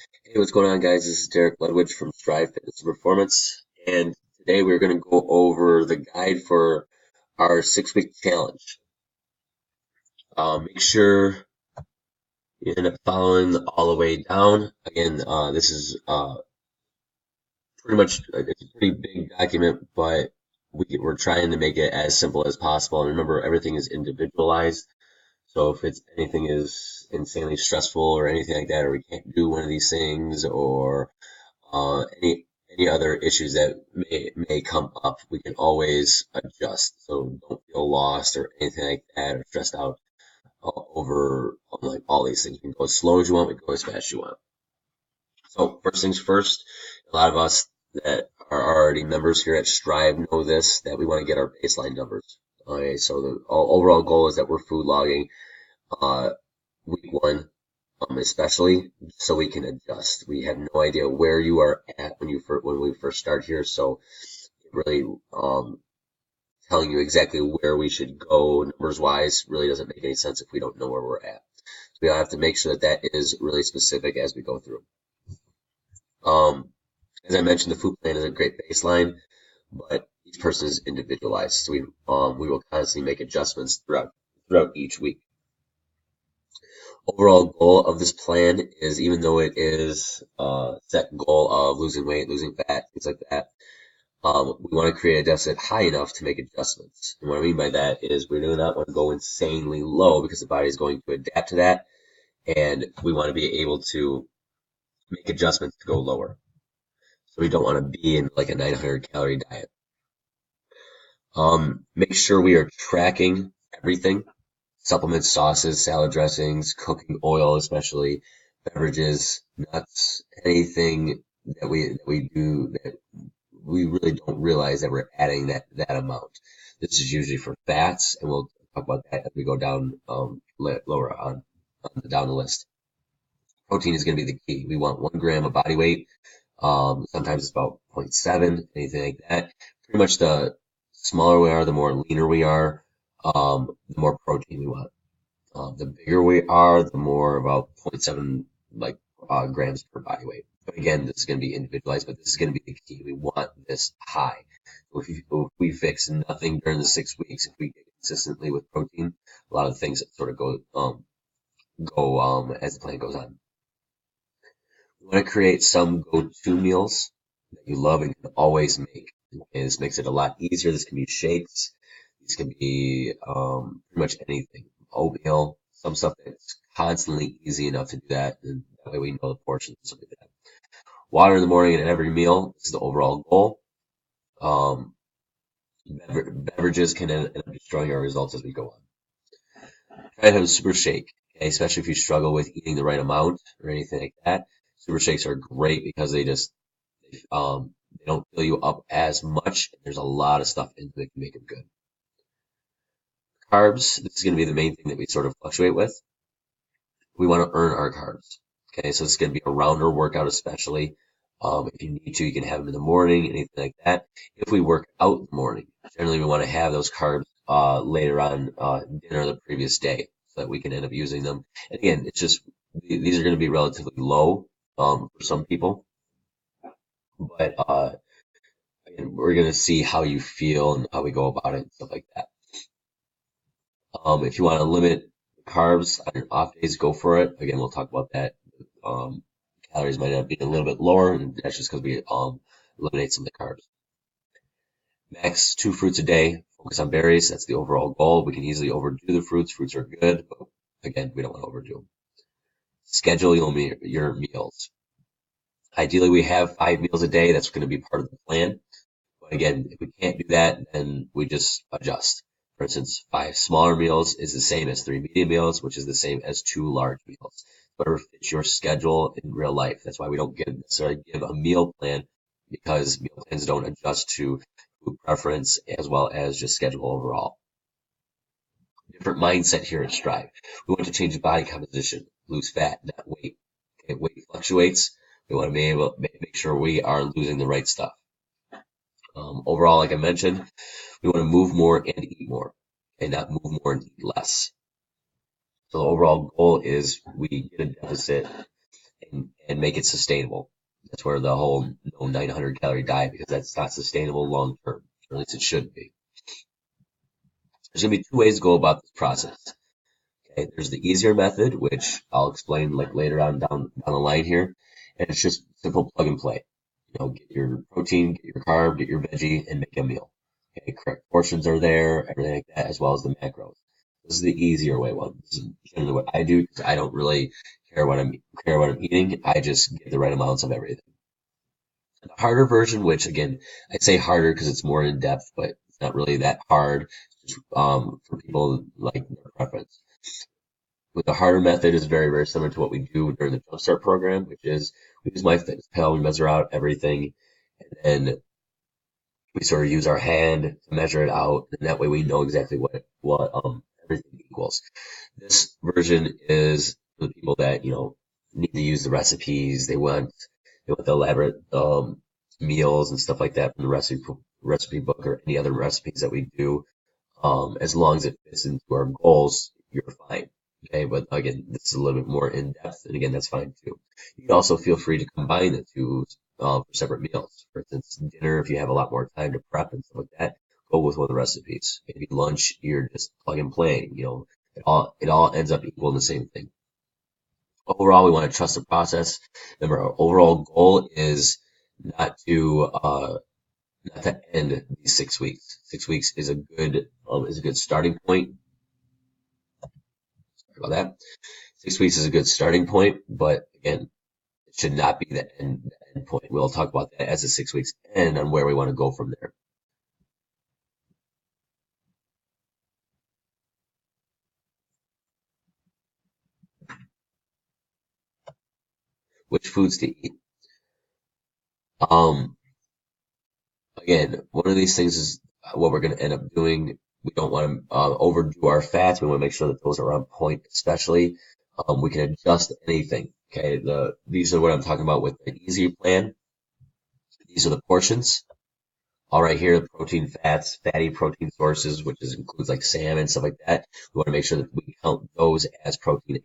Hey, what's going on, guys? This is Derek Ledwidge from Strive Fitness and Performance, and today we're going to go over the guide for our 6-week challenge. Make sure you end up following all the way down. Again, this is pretty much it's a pretty big document, but we're trying to make it as simple as possible. And remember, everything is individualized. So if it's anything is insanely stressful or anything like that, or we can't do one of these things, or any other issues that may come up, we can always adjust. So don't feel lost or anything like that, or stressed out over like all these things. We can go as slow as you want, we can go as fast as you want. So first things first, a lot of us that are already members here at Strive know this, that we want to get our baseline numbers. Okay, so the overall goal is that we're food logging week one, especially so we can adjust. We have no idea where you are at when we first start here, so really telling you exactly where we should go numbers wise really doesn't make any sense if we don't know where we're at. So we have to make sure that is really specific as we go through. As I mentioned, the food plan is a great baseline, but each person is individualized, so we will constantly make adjustments throughout each week. Overall goal of this plan is, even though it is a set goal of losing weight, losing fat, things like that, we want to create a deficit high enough to make adjustments. And what I mean by that is we do not want to go insanely low because the body is going to adapt to that, and we want to be able to make adjustments to go lower. So we don't want to be in like a 900 calorie diet. Make sure we are tracking everything. Supplements, sauces, salad dressings, cooking oil, especially beverages, nuts, anything that we do that we really don't realize that we're adding that amount. This is usually for fats, and we'll talk about that as we go down lower down the list. Protein is going to be the key. We want 1 gram of body weight. Sometimes it's about 0.7, anything like that. Pretty much the smaller we are, the more leaner we are, the more protein we want. The bigger we are, the more about 0.7 grams per body weight. But again, this is going to be individualized, but this is going to be the key. We want this high. If we fix nothing during the 6 weeks, if we get consistently with protein, a lot of things sort of go as the plan goes on. We want to create some go-to meals that you love and can always make. Okay, this makes it a lot easier. This can be shakes. These can be pretty much anything. Oatmeal, some stuff that's constantly easy enough to do that, and that way we know the portions and stuff like that. Water in the morning and at every meal. This is the overall goal. Beverages can end up destroying our results as we go on. Try to have a super shake, okay? Especially if you struggle with eating the right amount or anything like that. Super shakes are great because they don't fill you up as much. There's a lot of stuff in them that can make them good. Carbs, this is going to be the main thing that we sort of fluctuate with. We want to earn our carbs. Okay, so it's going to be a rounder workout, especially. If you need to, you can have them in the morning, anything like that. If we work out in the morning, generally we want to have those carbs later on dinner the previous day, so that we can end up using them. And again, it's just these are going to be relatively low for some people, but again, we're going to see how you feel and how we go about it and stuff like that. If you want to limit carbs on your off days, go for it. Again, we'll talk about that. Calories might end up being a little bit lower, and that's just because we eliminate some of the carbs. Max 2 fruits a day. Focus on berries. That's the overall goal. We can easily overdo the fruits. Fruits are good, but again, we don't want to overdo them. Schedule your meals. Ideally, we have 5 meals a day. That's going to be part of the plan. But again, if we can't do that, then we just adjust. For instance, 5 smaller meals is the same as 3 medium meals, which is the same as 2 large meals. Whatever fits your schedule in real life. That's why we don't necessarily give a meal plan, because meal plans don't adjust to food preference as well as just schedule overall. Different mindset here at Strive. We want to change the body composition, lose fat, not weight. Okay, weight fluctuates. We want to be able to make sure we are losing the right stuff. Overall, like I mentioned, we want to move more and eat more, and not move more and eat less. So the overall goal is we get a deficit and make it sustainable. That's where the whole no 900 calorie diet, because that's not sustainable long term, or at least it shouldn't be. There's going to be two ways to go about this process. Okay, there's the easier method, which I'll explain like later on down the line here, and it's just simple plug and play. Get your protein, get your carb, get your veggie, and make a meal. Okay, correct portions are there, everything like that, as well as the macros. This is the easier way one. This is generally what I do because I don't really care what I'm eating. I just get the right amounts of everything. The harder version, which again, I'd say harder because it's more in depth, but it's not really that hard. Just, for people like their preference. With the harder method is very, very similar to what we do during the Jumpstart program, which is we use MyFitnessPal, we measure out everything, and then we sort of use our hand to measure it out, and that way we know exactly what everything equals. This version is for the people that need to use the recipes. They want the elaborate meals and stuff like that from the recipe book or any other recipes that we do. As long as it fits into our goals, you're fine. Okay, but again, this is a little bit more in depth, and again, that's fine too. You can also feel free to combine the two for separate meals. For instance, dinner, if you have a lot more time to prep and stuff like that, go with one of the recipes. Maybe lunch, you're just plug and playing. It all ends up equal in the same thing. Overall, we want to trust the process. Remember, our overall goal is not to end these 6 weeks. 6 weeks is a good starting point. Sorry about that. 6 weeks is a good starting point, but again, it should not be the end point. We'll talk about that as the 6 weeks end and where we want to go from there. Which foods to eat? Again, one of these things is what we're going to end up doing. We don't want to overdo our fats. We want to make sure that those are on point, especially. We can adjust anything. Okay, these are what I'm talking about with the easy plan. These are the portions. All right, here, the protein, fats, fatty protein sources, which includes like salmon, stuff like that. We want to make sure that we count those as protein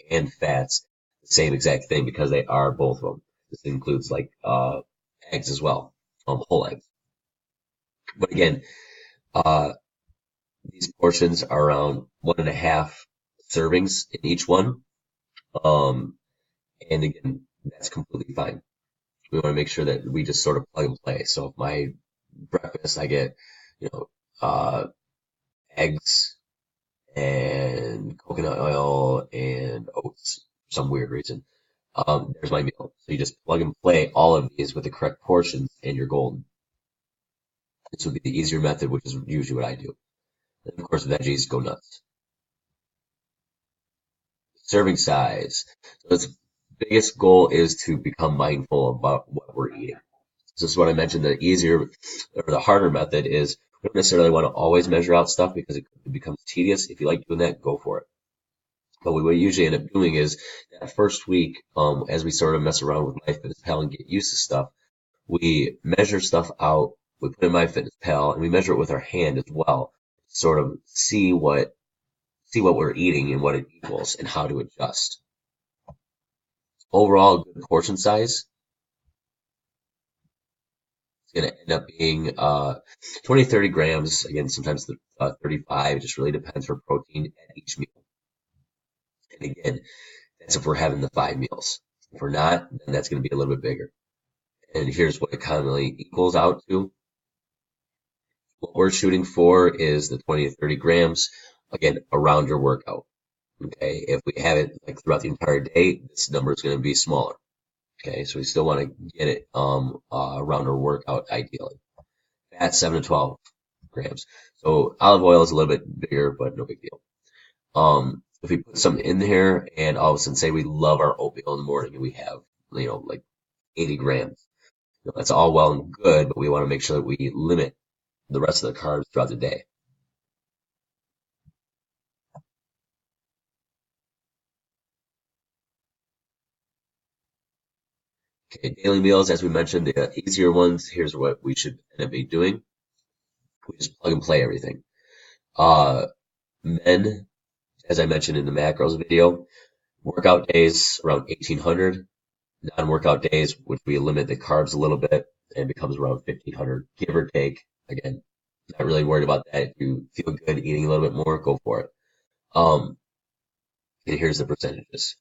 and fats, the same exact thing, because they are both of them. This includes like eggs as well, whole eggs. But again, these portions are around 1.5 servings in each one. And again, that's completely fine. We want to make sure that we just sort of plug and play. So if my breakfast, I get, eggs and coconut oil and oats for some weird reason. There's my meal. So you just plug and play all of these with the correct portions and you're golden. This would be the easier method, which is usually what I do. And of course, veggies go nuts. Serving size. So its biggest goal is to become mindful about what we're eating. So this is what I mentioned. The easier or the harder method is we don't necessarily want to always measure out stuff because it becomes tedious. If you like doing that, go for it. But what we usually end up doing is that first week, as we sort of mess around with MyFitnessPal and get used to stuff, we measure stuff out. We put in MyFitnessPal and we measure it with our hand as well. Sort of see what we're eating and what it equals and how to adjust. Overall, good portion size is going to end up being 20 to 30 grams. Again, sometimes 35. It just really depends for protein at each meal. And again, that's if we're having the 5 meals. If we're not, then that's going to be a little bit bigger. And here's what it commonly equals out to. What we're shooting for is the 20 to 30 grams, again, around your workout. Okay, if we have it like throughout the entire day, this number is going to be smaller. Okay, so we still want to get it around our workout ideally. Fat 7 to 12 grams. So olive oil is a little bit bigger, but no big deal. If we put something in here and all of a sudden say we love our oatmeal in the morning and we have, like 80 grams. That's all well and good, but we want to make sure that we limit the rest of the carbs throughout the day. Okay, daily meals, as we mentioned, the easier ones, here's what we should end up doing. We just plug and play everything. Men, as I mentioned in the macros video, workout days around 1800. non-workout days, which we limit the carbs a little bit, and becomes around 1,500, give or take. Again, not really worried about that. If you feel good eating a little bit more, go for it. And here's the percentages.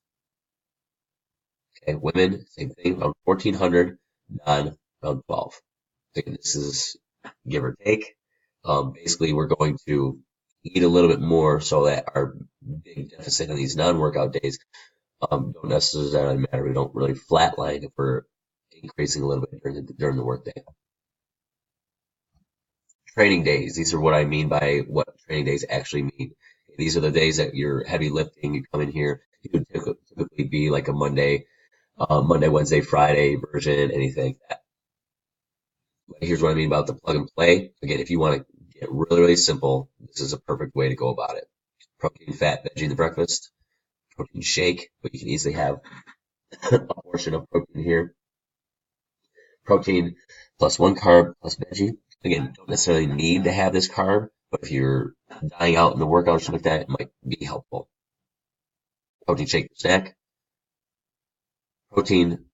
Okay, women, same thing, around 1,400, non, around 12. Again, this is give or take. Basically, we're going to eat a little bit more so that our big deficit on these non-workout days don't necessarily matter. We don't really flatline if we're increasing a little bit during the workday. Training days. These are what I mean by what training days actually mean. These are the days that you're heavy lifting. You come in here. It would typically be like a Monday, Wednesday, Friday version, anything like that. But here's what I mean about the plug and play. Again, if you want to get really, really simple, this is a perfect way to go about it. Protein, fat, veggie in the breakfast. Protein shake, but you can easily have a portion of protein here. Protein plus 1 carb plus veggie. Again, you don't necessarily need to have this carb, but if you're dying out in the workout or something like that, it might be helpful. Protein shake or snack. Protein,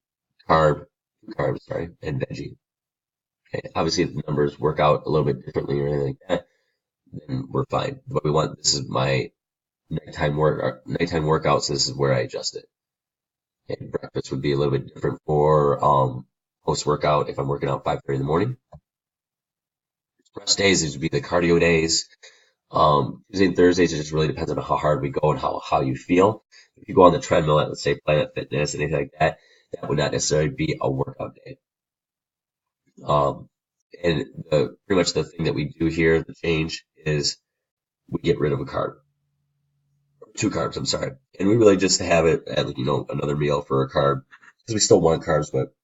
carb, 2 carbs, and veggie. Okay, obviously, if the numbers work out a little bit differently or anything like that, then we're fine. But we want, this is my nighttime workout, so this is where I adjust it. And breakfast would be a little bit different for post-workout if I'm working out 5:30 in the morning. Rest days, these would be the cardio days. Tuesday and Thursdays, it just really depends on how hard we go and how you feel. If you go on the treadmill at, let's say, Planet Fitness, anything like that, that would not necessarily be a workout day. And pretty much the thing that we do here, the change, is we get rid of a carb. 2 carbs, I'm sorry. And we really just have it at, another meal for a carb. Because we still want carbs, but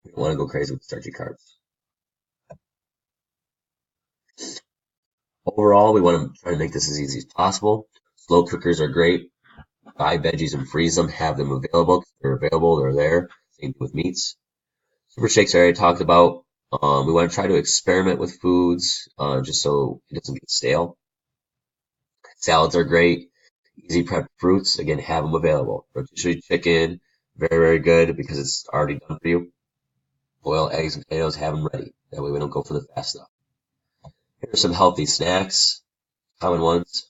we don't want to go crazy with starchy carbs. Overall, we want to try to make this as easy as possible. Slow cookers are great. Buy veggies and freeze them. Have them available. They're available. They're there. Same with meats. Super shakes I already talked about. We want to try to experiment with foods just so it doesn't get stale. Salads are great. Easy prep fruits. Again, have them available. Rotisserie chicken. Very, very good because it's already done for you. Boil eggs and potatoes. Have them ready. That way we don't go for the fast stuff. Here are some healthy snacks, common ones.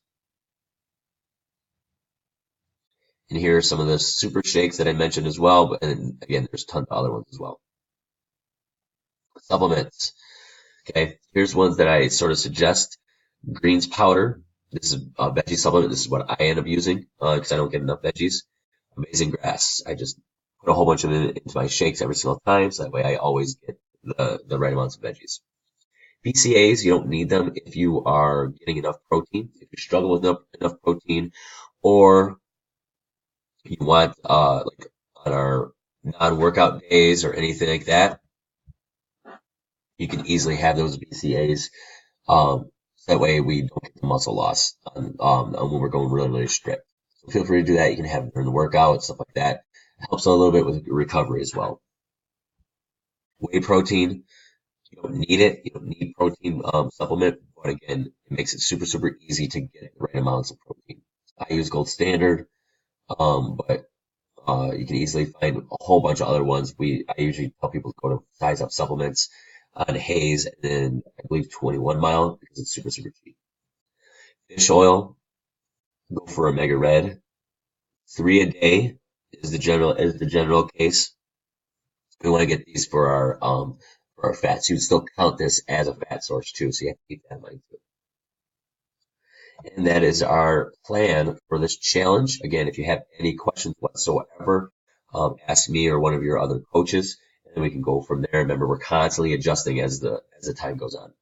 And here are some of the super shakes that I mentioned as well. But and again, there's tons of other ones as well. Supplements. Okay, here's ones that I sort of suggest. Greens powder. This is a veggie supplement. This is what I end up using because I don't get enough veggies. Amazing grass. I just put a whole bunch of it into my shakes every single time, so that way I always get the right amounts of veggies. BCAAs, you don't need them if you are getting enough protein. If you struggle with enough protein, or you want like on our non-workout days or anything like that, you can easily have those BCAAs. So that way we don't get the muscle loss on when we're going really, really strict. So feel free to do that. You can have it during the workout, stuff like that. It helps a little bit with recovery as well. Whey protein. You don't need it. You don't need protein supplement, but again, it makes it super, super easy to get the right amounts of protein. I use Gold Standard, but you can easily find a whole bunch of other ones. I usually tell people to go to Size Up Supplements on Hayes and then I believe 21 Mile because it's super, super cheap. Fish oil, go for Omega Red. 3 a day is the general case. We want to get these for our fats. You would still count this as a fat source too, so you have to keep that in mind too. And that is our plan for this challenge. Again, if you have any questions whatsoever, ask me or one of your other coaches, and we can go from there. Remember, we're constantly adjusting as the time goes on.